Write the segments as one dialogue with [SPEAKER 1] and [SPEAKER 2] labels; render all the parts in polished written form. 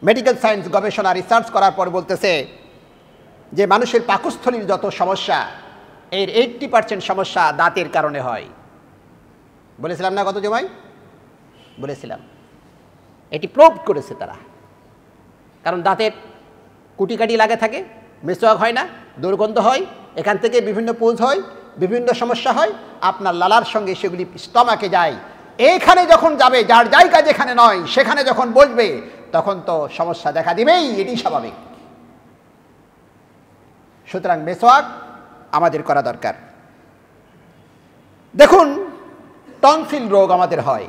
[SPEAKER 1] Medical science গবেষণা research করার পর বলতেছে যে মানুষের পাকস্থলীর যত সমস্যা এর 80% সমস্যা দাঁতের কারণে হয়। বলেছিলাম না কত জমাই? বলেছিলাম। এটি প্রুভ করেছে তারা। কারণ দাঁতের কুটিকাটি লাগে থাকে, মেসওয়াক হয় না, দুর্গন্ধ হয়, এখান থেকে বিভিন্ন পুজ হয়, বিভিন্ন সমস্যা হয়, আপনার লালার সঙ্গে সেগুলি স্টমাকে যায়। এইখানে যখন যাবে, যার জায়গা যেখানে নয় সেখানে যখন বসবে তখন তো সমস্যা দেখা দিবেই, এটি স্বাভাবিক। সুতরাং মেসওয়াক আমাদের করা দরকার। দেখুন, টনসিল রোগ আমাদের হয়।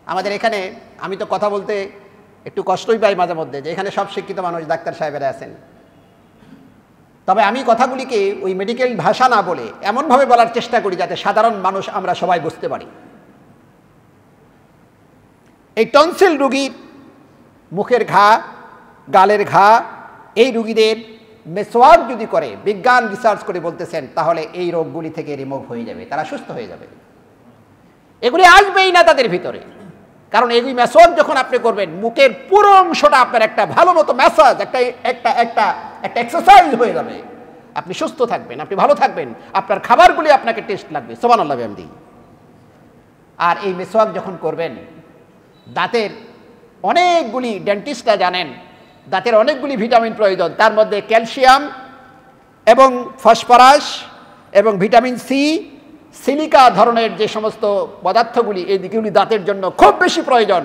[SPEAKER 1] আমাদের এখানে আমি তো কথা বলতে একটু কষ্টই পাই মাঝে মধ্যে, যে এখানে সব শিক্ষিত মানুষ, ডাক্তার সাহেবেরা আছেন। তবে আমি কথাগুলিকে ওই মেডিকেল ভাষা না বলে এমনভাবে বলার চেষ্টা করি যাতে সাধারণ মানুষ আমরা সবাই বুঝতে পারি। এই টনসিল রোগীর মুখের ঘা, গালের ঘা, এই রোগীদের মেসওয়াক যদি করে, বিজ্ঞান রিসার্চ করে বলতেছেন, তাহলে এই রোগগুলি থেকে রিমুভ হয়ে যাবে, তারা সুস্থ হয়ে যাবে। এগুলি আসবেই না তাদের ভিতরে, কারণ এগুলি মেসওয়াক যখন আপনি করবেন, মুখের পুরো অংশটা আপনার একটা ভালো মতো ম্যাসাজ, একটা একটা একটা একটা এক্সারসাইজ হয়ে যাবে। আপনি সুস্থ থাকবেন, আপনি ভালো থাকবেন, আপনার খাবারগুলি আপনাকে টেস্ট লাগবে। সুবহানাল্লাহ বিহামদিহি। আর এই মেসওয়াক যখন করবেন, দাঁতের অনেকগুলি, ডেন্টিস্টরা জানেন দাঁতের অনেকগুলি ভিটামিন প্রয়োজন, তার মধ্যে ক্যালসিয়াম এবং ফসফরাস এবং ভিটামিন সি, সিলিকা ধরনের যে সমস্ত পদার্থগুলি, এই দিকগুলি দাঁতের জন্য খুব বেশি প্রয়োজন।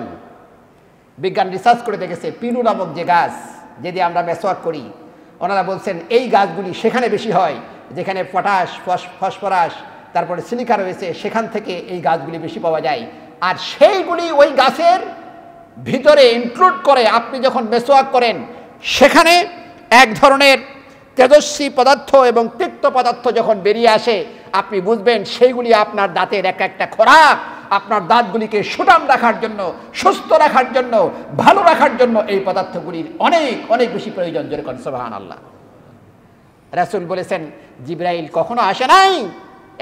[SPEAKER 1] বিজ্ঞান রিসার্চ করে দেখেছে, পিনু নামক যে গাছ, যদি আমরা মেসওয়াক করি, ওনারা বলছেন এই গাছগুলি সেখানে বেশি হয় যেখানে পটাশ, ফসফরাস, তারপরে সিলিকা রয়েছে, সেখান থেকে এই গাছগুলি বেশি পাওয়া যায়। আর সেইগুলি ওই গাছের ভিতরে ইনক্লুড করে আপনি যখন মেসওয়াক করেন, সেখানে এক ধরনের তেজস্বী পদার্থ এবং তিক্ত পদার্থ যখন বেরিয়ে আসে, আপনি বুঝবেন সেইগুলি আপনার দাঁতের এক একটা খোরাক। আপনার দাঁতগুলিকে সুঠাম রাখার জন্য, সুস্থ রাখার জন্য, ভালো রাখার জন্য এই পদার্থগুলির অনেক অনেক বেশি প্রয়োজন। যেরকম সুবহানাল্লাহ। রাসূল বলেছেন, জিবরাইল কখনো আসে নাই,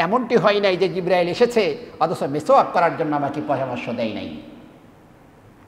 [SPEAKER 1] এমনটি হয় নাই যে জিবরাইল এসেছে অথচ মেসওয়াক করার জন্য আমাকে পরামর্শ দেয় নাই।